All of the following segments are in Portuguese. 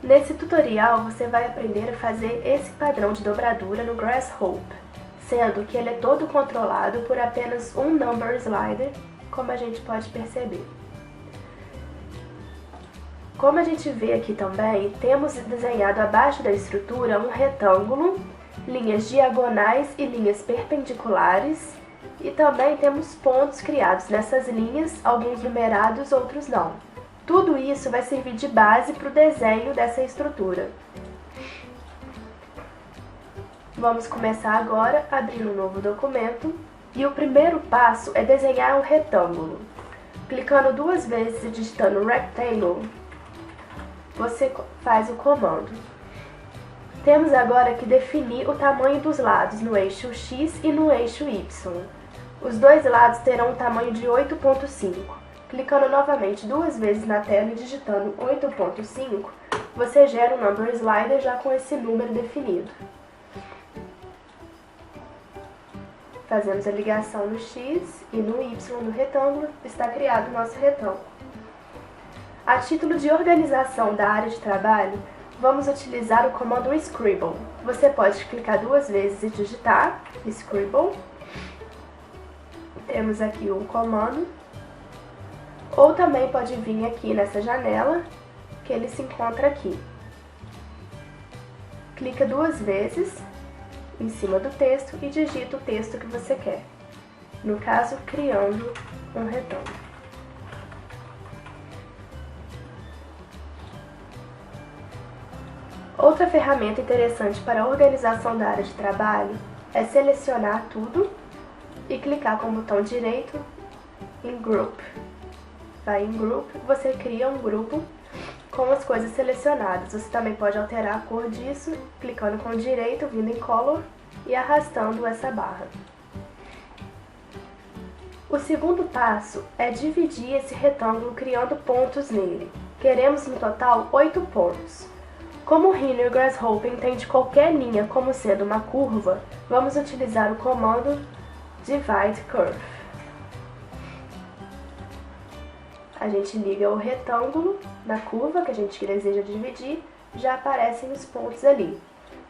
Nesse tutorial você vai aprender a fazer esse padrão de dobradura no Grasshopper, sendo que ele é todo controlado por apenas um number slider, como a gente pode perceber. Como a gente vê aqui também, temos desenhado abaixo da estrutura um retângulo, linhas diagonais e linhas perpendiculares, e também temos pontos criados nessas linhas, alguns numerados, outros não. Tudo isso vai servir de base para o desenho dessa estrutura. Vamos começar agora abrindo um novo documento, e o primeiro passo é desenhar um retângulo. Clicando duas vezes e digitando Rectangle, você faz o comando. Temos agora que definir o tamanho dos lados no eixo X e no eixo Y. Os dois lados terão um tamanho de 8.5. Clicando novamente duas vezes na tela e digitando 8.5, você gera um number slider já com esse número definido. Fazemos a ligação no X e no Y do retângulo, está criado o nosso retângulo. A título de organização da área de trabalho, vamos utilizar o comando Scribble. Você pode clicar duas vezes e digitar Scribble. Temos aqui o comando. Ou também pode vir aqui nessa janela, que ele se encontra aqui. Clica duas vezes em cima do texto e digita o texto que você quer. No caso, criando um retângulo. Outra ferramenta interessante para a organização da área de trabalho é selecionar tudo e clicar com o botão direito em Group. Vai em Group, você cria um grupo com as coisas selecionadas. Você também pode alterar a cor disso, clicando com o direito, vindo em Color e arrastando essa barra. O segundo passo é dividir esse retângulo criando pontos nele. Queremos no total 8 pontos. Como o Rhino Grasshopper entende qualquer linha como sendo uma curva, vamos utilizar o comando Divide Curve. A gente liga o retângulo na curva que a gente deseja dividir, já aparecem os pontos ali.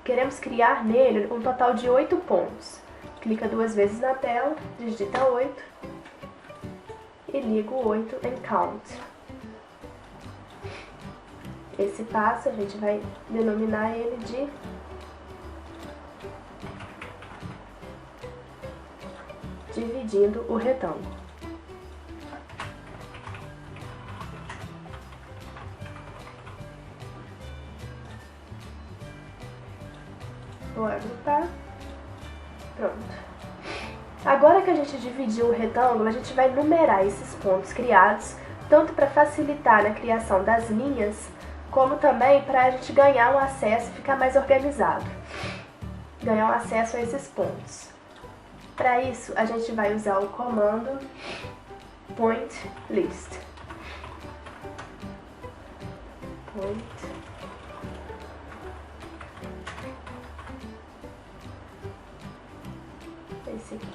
Queremos criar nele um total de 8 pontos. Clica duas vezes na tela, digita 8 e liga o 8 em Count. Esse passo a gente vai denominar ele de dividindo o retângulo. Vou agrupar. Pronto. Agora que a gente dividiu o retângulo, a gente vai numerar esses pontos criados, tanto para facilitar na criação das linhas, como também para a gente ganhar um acesso e ficar mais organizado. Ganhar um acesso a esses pontos. Para isso, a gente vai usar o comando Point List. Point esse aqui.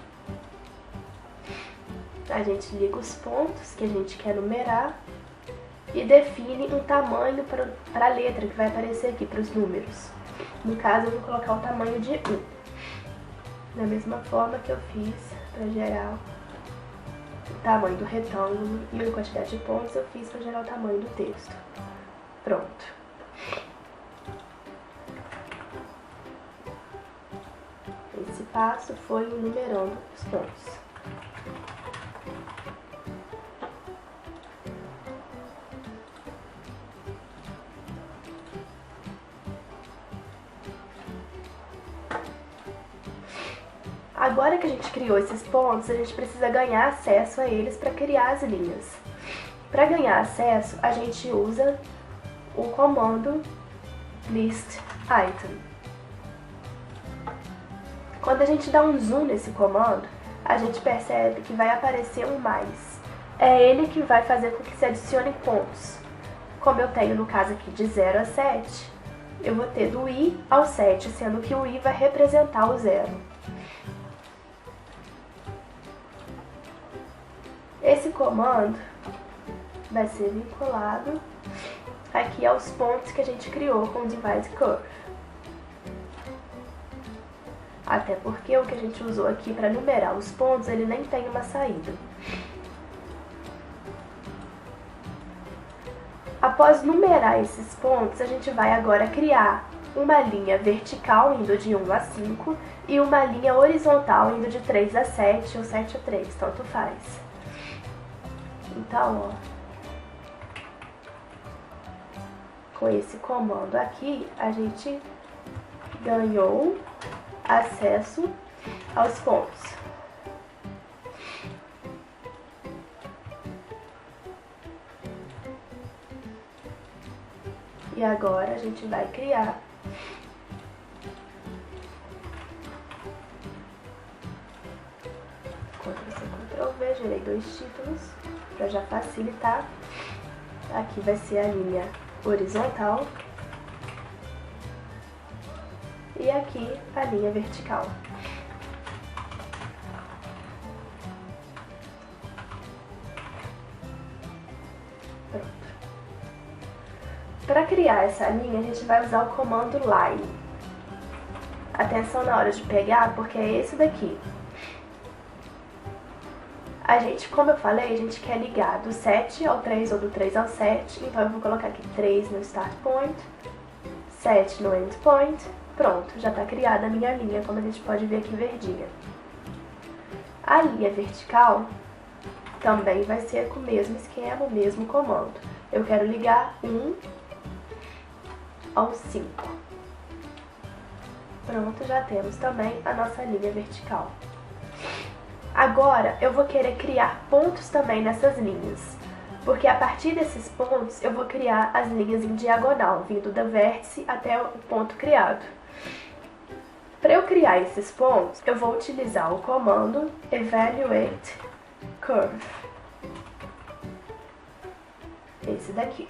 A gente liga os pontos que a gente quer numerar e define um tamanho para a letra que vai aparecer aqui, para os números. No caso, eu vou colocar o tamanho de 1. Da mesma forma que eu fiz para gerar o tamanho do retângulo e a quantidade de pontos, eu fiz para gerar o tamanho do texto. Pronto. Esse passo foi numerando os pontos. Agora que a gente criou esses pontos, a gente precisa ganhar acesso a eles para criar as linhas. Para ganhar acesso, a gente usa o comando List Item. Quando a gente dá um zoom nesse comando, a gente percebe que vai aparecer um mais. É ele que vai fazer com que se adicione pontos. Como eu tenho no caso aqui de 0 a 7, eu vou ter do i ao 7, sendo que o i vai representar o 0. Esse comando vai ser vinculado aqui aos pontos que a gente criou com o Divide Curve. Até porque o que a gente usou aqui para numerar os pontos, ele nem tem uma saída. Após numerar esses pontos, a gente vai agora criar uma linha vertical indo de 1 a 5 e uma linha horizontal indo de 3 a 7 ou 7 a 3, tanto faz. Então, ó, com esse comando aqui, a gente ganhou acesso aos pontos. E agora a gente vai criar Ctrl+C, Ctrl+V, gerei 2 títulos para já facilitar. Aqui vai ser a linha horizontal e aqui a linha vertical. Pronto. Para criar essa linha, a gente vai usar o comando line. Atenção na hora de pegar, porque é esse daqui. A gente, como eu falei, a gente quer ligar do 7 ao 3 ou do 3 ao 7, então eu vou colocar aqui 3 no start point, 7 no end point. Pronto, já está criada a minha linha, como a gente pode ver aqui verdinha. A linha vertical também vai ser com o mesmo esquema, o mesmo comando. Eu quero ligar 1 ao 5. Pronto, já temos também a nossa linha vertical. Agora, eu vou querer criar pontos também nessas linhas, porque a partir desses pontos eu vou criar as linhas em diagonal, vindo da vértice até o ponto criado. Para eu criar esses pontos, eu vou utilizar o comando Evaluate Curve. Esse daqui.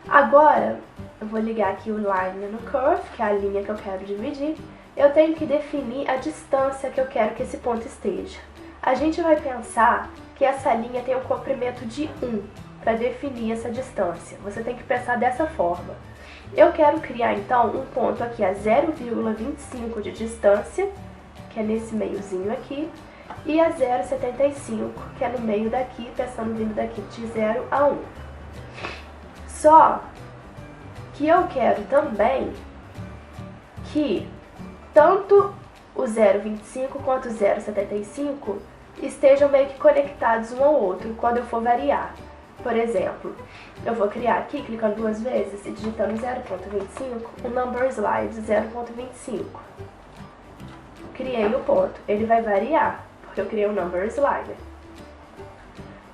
Agora, eu vou ligar aqui o Line no Curve, que é a linha que eu quero dividir. Eu tenho que definir a distância que eu quero que esse ponto esteja. A gente vai pensar que essa linha tem um comprimento de 1 para definir essa distância. Você tem que pensar dessa forma. Eu quero criar então um ponto aqui a 0,25 de distância, que é nesse meiozinho aqui, e a 0,75, que é no meio daqui, pensando vindo daqui de 0 a 1. Só que eu quero também que tanto o 0,25 quanto o 0,75 estejam meio que conectados um ao outro quando eu for variar. Por exemplo, eu vou criar aqui, clicando 2 vezes e digitando 0,25, um number slide 0,25. Criei o ponto. Ele vai variar, porque eu criei um number slider.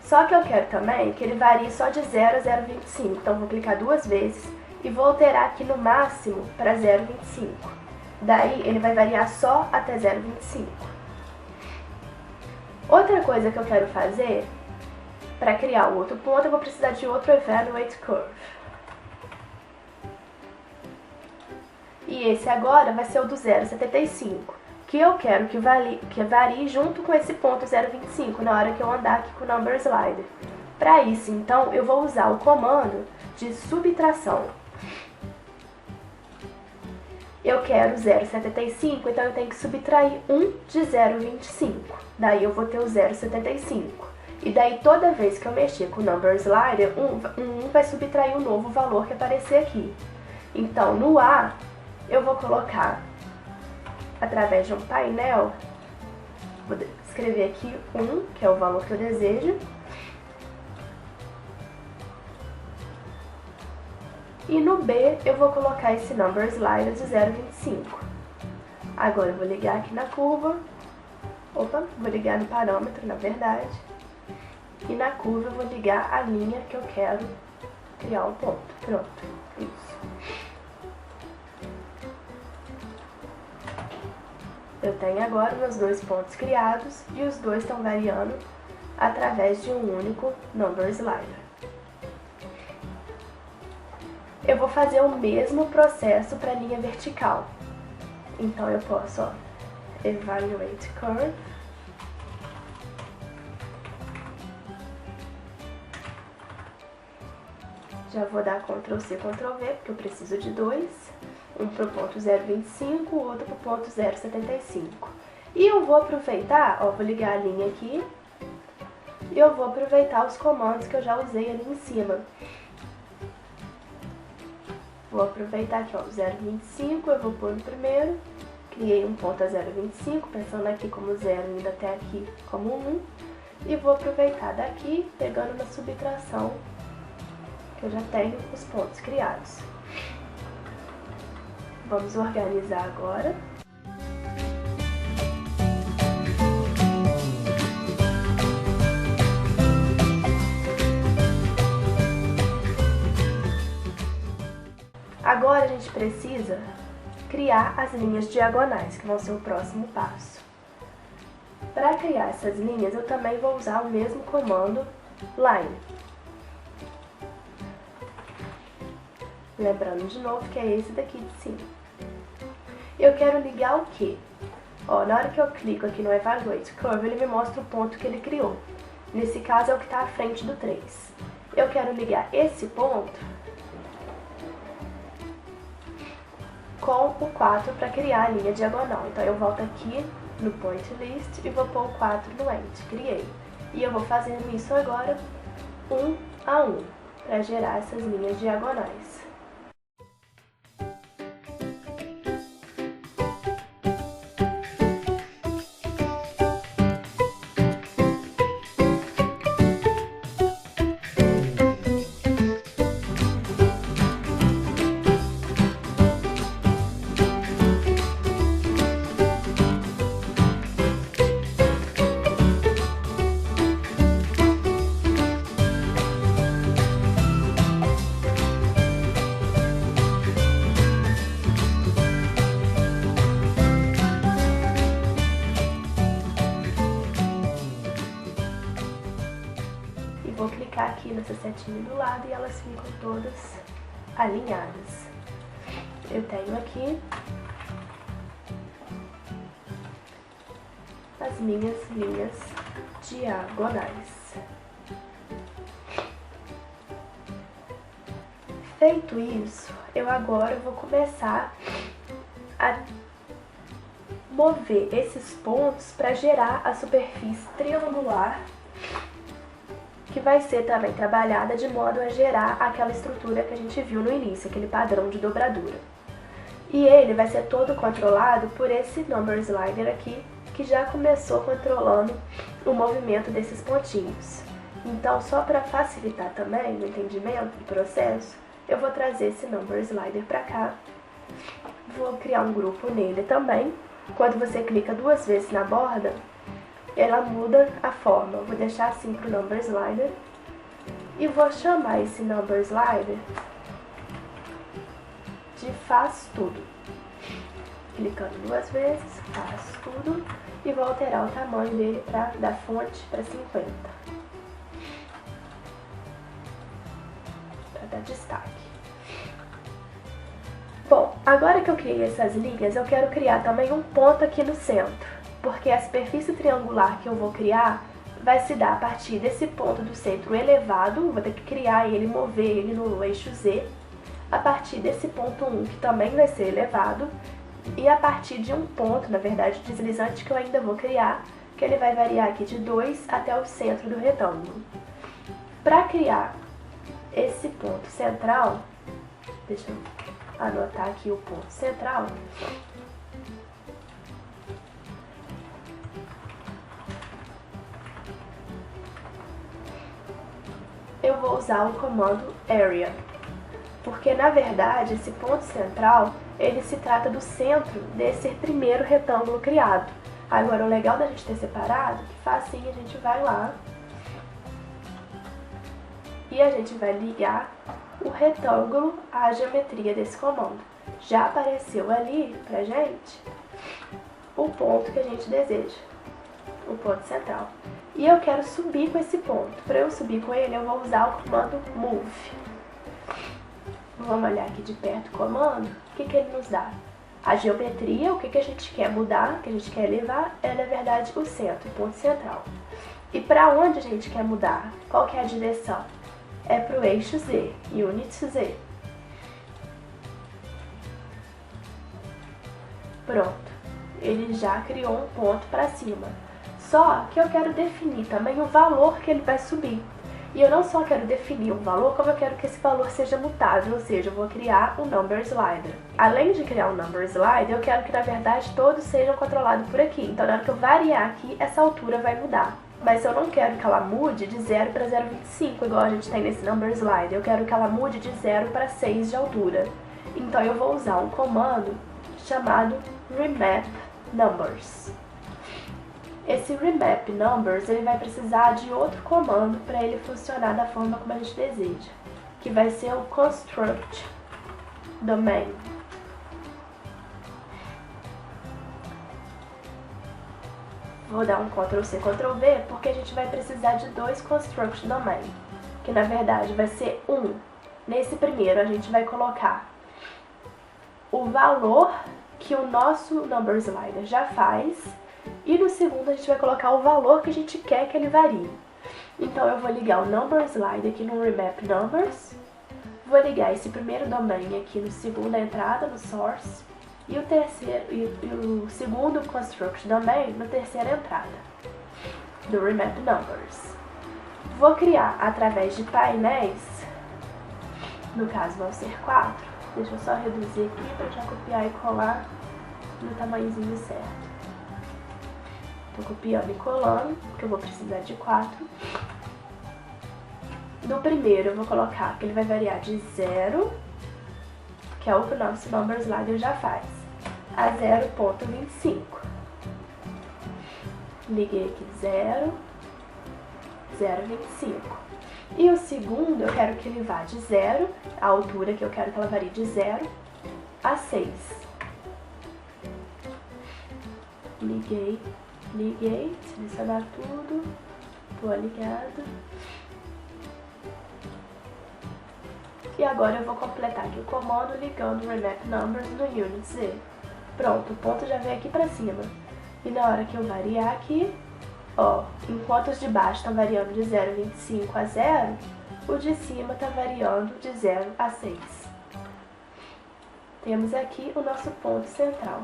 Só que eu quero também que ele varie só de 0 a 0,25. Então, vou clicar 2 vezes e vou alterar aqui no máximo para 0,25. Daí, ele vai variar só até 0,25. Outra coisa que eu quero fazer, para criar o outro ponto, eu vou precisar de outro Evaluate Curve. E esse agora vai ser o do 0,75, que eu quero que varie junto com esse ponto 0,25 na hora que eu andar aqui com o Number Slider. Para isso, então, eu vou usar o comando de subtração. Eu quero 0,75, então eu tenho que subtrair 1 de 0,25. Daí eu vou ter o 0,75. E daí toda vez que eu mexer com o Number Slider, 1 vai subtrair um novo valor que aparecer aqui. Então, no A, eu vou colocar, através de um painel, vou escrever aqui 1, que é o valor que eu desejo. E no B, eu vou colocar esse Number Slider de 0,25. Agora eu vou ligar aqui na curva. Opa, vou ligar no parâmetro, na verdade. E na curva eu vou ligar a linha que eu quero criar um ponto. Pronto, isso. Eu tenho agora meus 2 pontos criados e os dois estão variando através de um único Number Slider. Eu vou fazer o mesmo processo para a linha vertical. Então eu posso, ó, Evaluate Curve. Já vou dar Ctrl C, Ctrl V, porque eu preciso de dois. Um para o ponto 0,25, o outro para o ponto 0,75. E eu vou aproveitar, ó, vou ligar a linha aqui. E eu vou aproveitar os comandos que eu já usei ali em cima. Vou aproveitar aqui, ó, o 0,25, eu vou pôr no primeiro. Criei um ponto a 0,25, pensando aqui como 0 indo até aqui como 1. E vou aproveitar daqui, pegando na subtração, que eu já tenho os pontos criados. Vamos organizar agora. Agora a gente precisa criar as linhas diagonais, que vão ser o próximo passo. Para criar essas linhas, eu também vou usar o mesmo comando line. Lembrando de novo que é esse daqui de cima. Eu quero ligar o quê? Ó, na hora que eu clico aqui no Evaluate Curve, ele me mostra o ponto que ele criou. Nesse caso é o que está à frente do 3. Eu quero ligar esse ponto com o 4 para criar a linha diagonal. Então eu volto aqui no Point List e vou pôr o 4 no End. Criei. E eu vou fazendo isso agora, 1 a 1, para gerar essas linhas diagonais. Vou clicar aqui nessa setinha do lado e elas ficam todas alinhadas. Eu tenho aqui as minhas linhas diagonais. Feito isso, eu agora vou começar a mover esses pontos para gerar a superfície triangular, que vai ser também trabalhada de modo a gerar aquela estrutura que a gente viu no início, aquele padrão de dobradura. E ele vai ser todo controlado por esse Number Slider aqui, que já começou controlando o movimento desses pontinhos. Então, só para facilitar também o entendimento do processo, eu vou trazer esse Number Slider para cá. Vou criar um grupo nele também. Quando você clica duas vezes na borda, ela muda a forma. Eu vou deixar assim para o Number Slider e vou chamar esse Number Slider de Faz Tudo. Clicando duas vezes, Faz Tudo, e vou alterar o tamanho dele da fonte para 50, para dar destaque. Bom, agora que eu criei essas linhas, eu quero criar também um ponto aqui no centro, porque a superfície triangular que eu vou criar vai se dar a partir desse ponto do centro elevado, vou ter que criar ele, mover ele no eixo Z, a partir desse ponto 1, que também vai ser elevado, e a partir de um ponto, na verdade, deslizante que eu ainda vou criar, que ele vai variar aqui de 2 até o centro do retângulo. Para criar esse ponto central, deixa eu anotar aqui o ponto central, eu vou usar o comando Area, porque na verdade esse ponto central, ele se trata do centro desse primeiro retângulo criado. Agora o legal da gente ter separado, que facinho a gente vai lá e a gente vai ligar o retângulo à geometria desse comando. Já apareceu ali pra gente o ponto que a gente deseja, o ponto central. E eu quero subir com esse ponto. Para eu subir com ele, eu vou usar o comando Move. Vamos olhar aqui de perto o comando. O que ele nos dá? A geometria, o que a gente quer mudar, que a gente quer levar, é na verdade o centro, o ponto central. E para onde a gente quer mudar? Qual que é a direção? é para o eixo Z, unit Z. Pronto, ele já criou um ponto para cima. Só que eu quero definir também o valor que ele vai subir. E eu não só quero definir um valor, como eu quero que esse valor seja mutável, ou seja, eu vou criar um number slider. Além de criar um number slider, eu quero que na verdade todos sejam controlados por aqui. Então na hora que eu variar aqui, essa altura vai mudar. Mas eu não quero que ela mude de 0 para 0,25, igual a gente tem nesse number slider. Eu quero que ela mude de 0 para 6 de altura. Então eu vou usar um comando chamado remap numbers. Esse remap numbers, ele vai precisar de outro comando para ele funcionar da forma como a gente deseja, que vai ser o construct domain. Vou dar um Ctrl+C, Ctrl+V, porque a gente vai precisar de dois construct domain, que na verdade vai ser um. Nesse primeiro a gente vai colocar o valor que o nosso number slider já faz, e no segundo a gente vai colocar o valor que a gente quer que ele varie. Então eu vou ligar o number slider aqui no remap numbers, vou ligar esse primeiro domain aqui no segunda entrada, no source, e o terceiro e o segundo construct domain no terceira entrada do remap numbers. Vou criar através de painéis, no caso vão ser 4. Deixa eu só reduzir aqui para já copiar e colar no tamanhozinho certo. Estou copiando e colando, porque eu vou precisar de 4. No primeiro eu vou colocar que ele vai variar de 0, que é o que o nosso number slider já faz, a 0,25. Liguei aqui 0, 0,25. E o segundo eu quero que ele vá de 0, a altura que eu quero que ela varie de 0 a 6. Liguei, selecionar tudo, tô ligado. E agora eu vou completar aqui o comando ligando o remap numbers no unit Z. Pronto, o ponto já veio aqui pra cima. E na hora que eu variar aqui, ó, enquanto os de baixo estão variando de 0,25 a 0, o de cima está variando de 0 a 6. Temos aqui o nosso ponto central.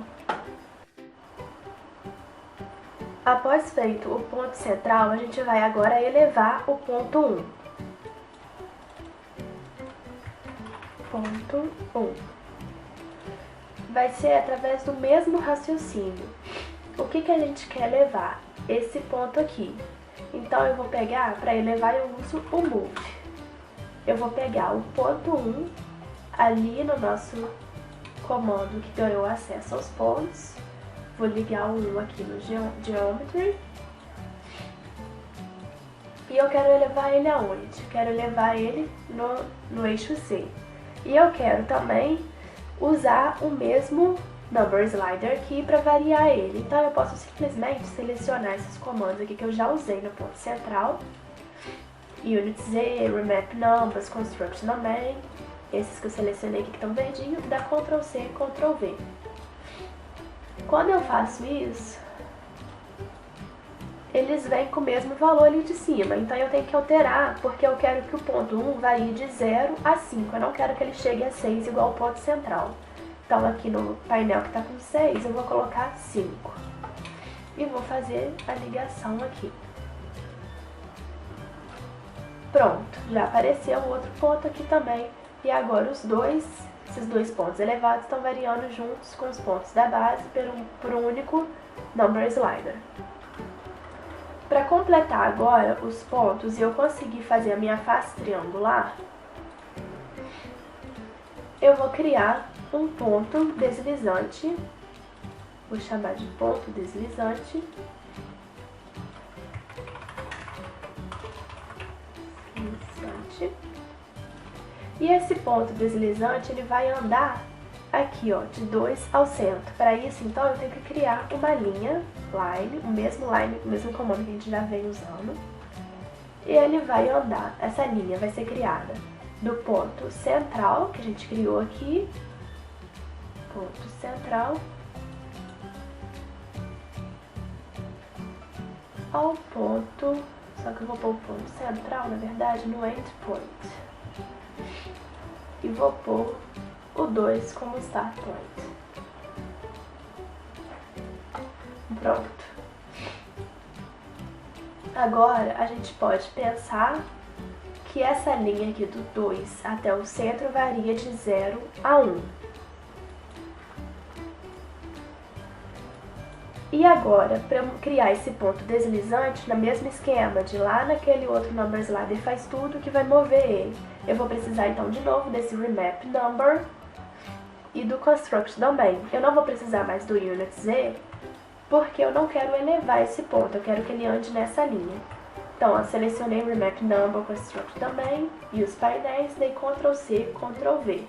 Após feito o ponto central, a gente vai agora elevar o ponto 1. Ponto 1. Vai ser através do mesmo raciocínio. O que a gente quer elevar? Esse ponto aqui. Então eu vou pegar, para elevar eu uso o move. Eu vou pegar o ponto 1 ali no nosso comando que ganhou acesso aos pontos. Vou ligar o 1 aqui no Geometry. E eu quero elevar ele aonde? Quero elevar ele no eixo C. E eu quero também usar o mesmo number slider aqui para variar ele. Então eu posso simplesmente selecionar esses comandos aqui que eu já usei no ponto central. Unit Z, remap numbers, construct domain. Esses que eu selecionei aqui que estão verdinhos, dá Ctrl+C, Ctrl+V. Quando eu faço isso, eles vêm com o mesmo valor ali de cima. Então eu tenho que alterar, porque eu quero que o ponto 1 varie de 0 a 5. Eu não quero que ele chegue a 6 igual o ponto central. Então aqui no painel que está com 6, eu vou colocar 5. E vou fazer a ligação aqui. Pronto, já apareceu o outro ponto aqui também. E agora esses dois pontos elevados estão variando juntos com os pontos da base por um único number slider. Para completar agora os pontos e eu conseguir fazer a minha face triangular, eu vou criar um ponto deslizante. Vou chamar de ponto deslizante. E esse ponto deslizante, ele vai andar aqui, ó, de 2 ao centro. Para isso, então, eu tenho que criar uma linha, line, o mesmo comando que a gente já vem usando. E ele vai andar, essa linha vai ser criada do ponto central, que a gente criou aqui, ponto central, ao ponto Só que eu vou pôr o ponto central, na verdade, no endpoint. E vou pôr o 2 como start point. Pronto. Agora a gente pode pensar que essa linha aqui do 2 até o centro varia de 0 a 1. E agora, para eu criar esse ponto deslizante, no mesmo esquema de lá naquele outro number slider faz tudo que vai mover ele, eu vou precisar então de novo desse remap number e do construct também. Eu não vou precisar mais do unit z, porque eu não quero elevar esse ponto, eu quero que ele ande nessa linha. Então, eu selecionei remap number, construct também, e os painéis, dei Ctrl C, Ctrl V.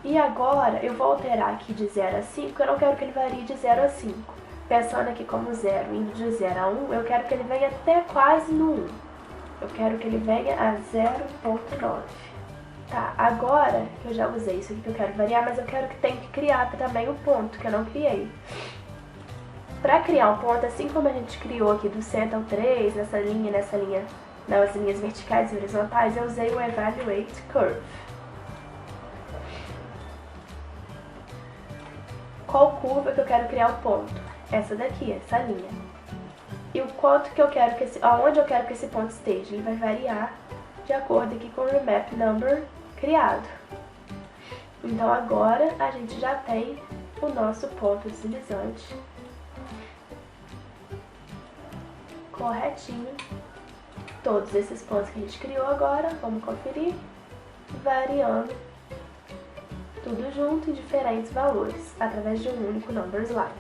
E agora eu vou alterar aqui de 0 a 5, porque eu não quero que ele varie de 0 a 5. Pensando aqui como 0, indo de 0 a 1, eu quero que ele venha até quase no 1. Eu quero que ele venha a 0.9. Tá, agora que eu já usei isso aqui que eu quero variar, mas eu quero que tenha que criar também o ponto, que eu não criei. Para criar um ponto, assim como a gente criou aqui do centro ao 3, nessa linha, nas linhas verticais e horizontais, eu usei o Evaluate Curve. Qual curva que eu quero criar o ponto? Essa daqui, essa linha. E o quanto que eu quero que aonde eu quero que esse ponto esteja, ele vai variar de acordo aqui com o remap number criado. Então agora a gente já tem o nosso ponto deslizante corretinho. Todos esses pontos que a gente criou agora, vamos conferir, variando tudo junto em diferentes valores, através de um único number slider.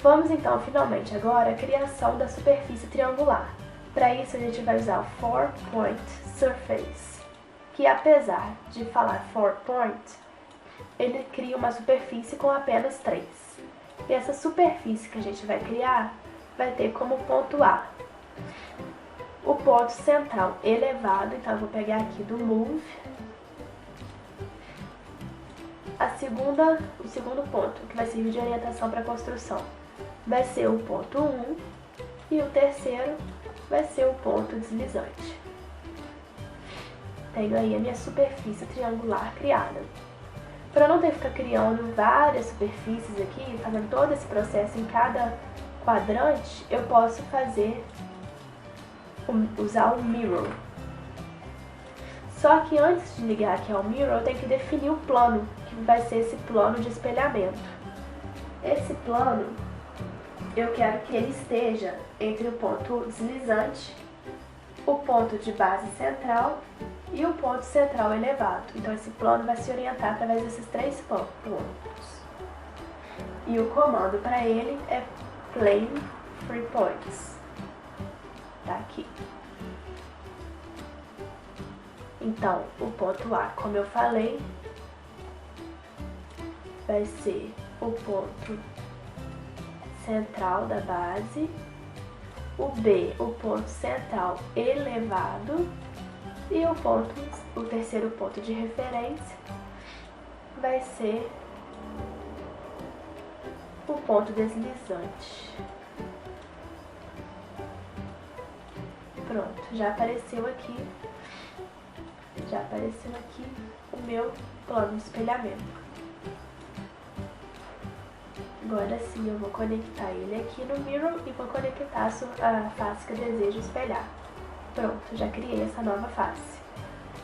Vamos então, finalmente, agora a criação da superfície triangular. Para isso, a gente vai usar o 4-point surface, que apesar de falar 4-point, ele cria uma superfície com apenas 3. E essa superfície que a gente vai criar vai ter como ponto A o ponto central elevado, então eu vou pegar aqui do Move, o segundo ponto, que vai servir de orientação para a construção, vai ser o ponto 1 e o terceiro vai ser o ponto deslizante. Tenho aí a minha superfície triangular criada. Para não ter que ficar criando várias superfícies aqui, fazendo todo esse processo em cada quadrante, eu posso usar o Mirror. Só que antes de ligar aqui ao Mirror, eu tenho que definir o plano, que vai ser esse plano de espelhamento. Esse plano, eu quero que ele esteja entre o ponto deslizante, o ponto de base central e o ponto central elevado. Então esse plano vai se orientar através desses 3 pontos. E o comando para ele é Plane 3 Points. Tá aqui. Então, o ponto A, como eu falei, vai ser o ponto central da base, o B, o ponto central elevado, e o terceiro ponto de referência vai ser o ponto deslizante. Pronto, já apareceu aqui o meu plano de espelhamento. Agora sim eu vou conectar ele aqui no Mirror e vou conectar a face que eu desejo espelhar. Pronto, já criei essa nova face.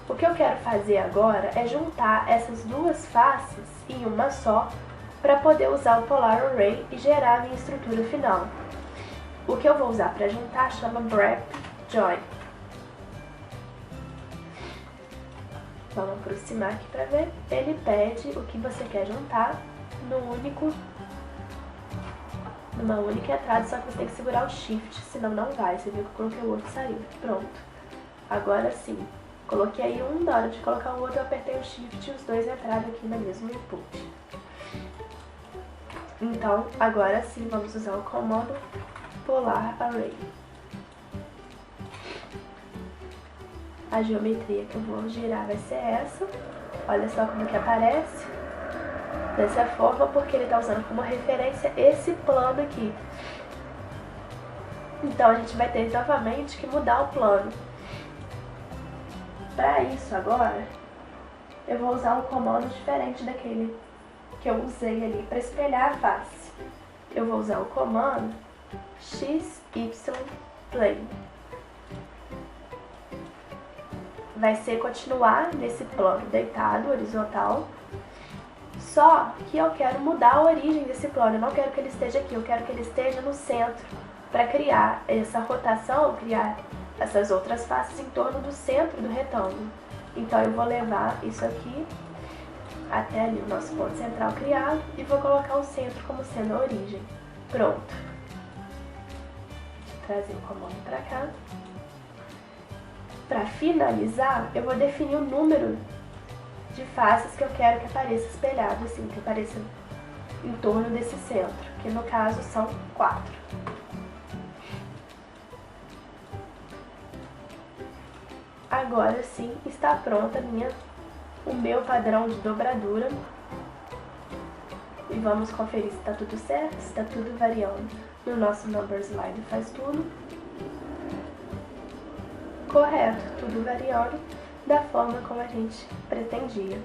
O que eu quero fazer agora é juntar essas duas faces em uma só para poder usar o Polar Array e gerar a minha estrutura final. O que eu vou usar para juntar chama Wrap Join. Vamos aproximar aqui para ver. Ele pede o que você quer juntar numa única entrada, só que você tem que segurar o Shift, senão não vai. Você viu que eu coloquei o outro e saiu. Pronto. Agora sim. Coloquei aí um, na hora de colocar o outro eu apertei o Shift e os dois entraram aqui no mesmo input. Então, agora sim, vamos usar o comando Polar Array. A geometria que eu vou girar vai ser essa. Olha só como que aparece. Dessa forma, porque ele está usando como referência esse plano aqui. Então a gente vai ter novamente que mudar o plano. Para isso agora, eu vou usar um comando diferente daquele que eu usei ali para espelhar a face. Eu vou usar o comando XYPlane. Vai ser continuar nesse plano deitado, horizontal. Só que eu quero mudar a origem desse plano. Eu não quero que ele esteja aqui, eu quero que ele esteja no centro. Para criar essa rotação, criar essas outras faces em torno do centro do retângulo. Então eu vou levar isso aqui até ali o nosso ponto central criado e vou colocar o centro como sendo a origem. Pronto. Vou trazer o comando para cá. Para finalizar, eu vou definir o número de faces que eu quero que apareça espelhado, assim, que apareça em torno desse centro, que no caso são 4. Agora sim está pronta o meu padrão de dobradura. E vamos conferir se está tudo certo, se está tudo variando. No nosso Number Slide faz tudo correto, tudo variando da forma como a gente pretendia.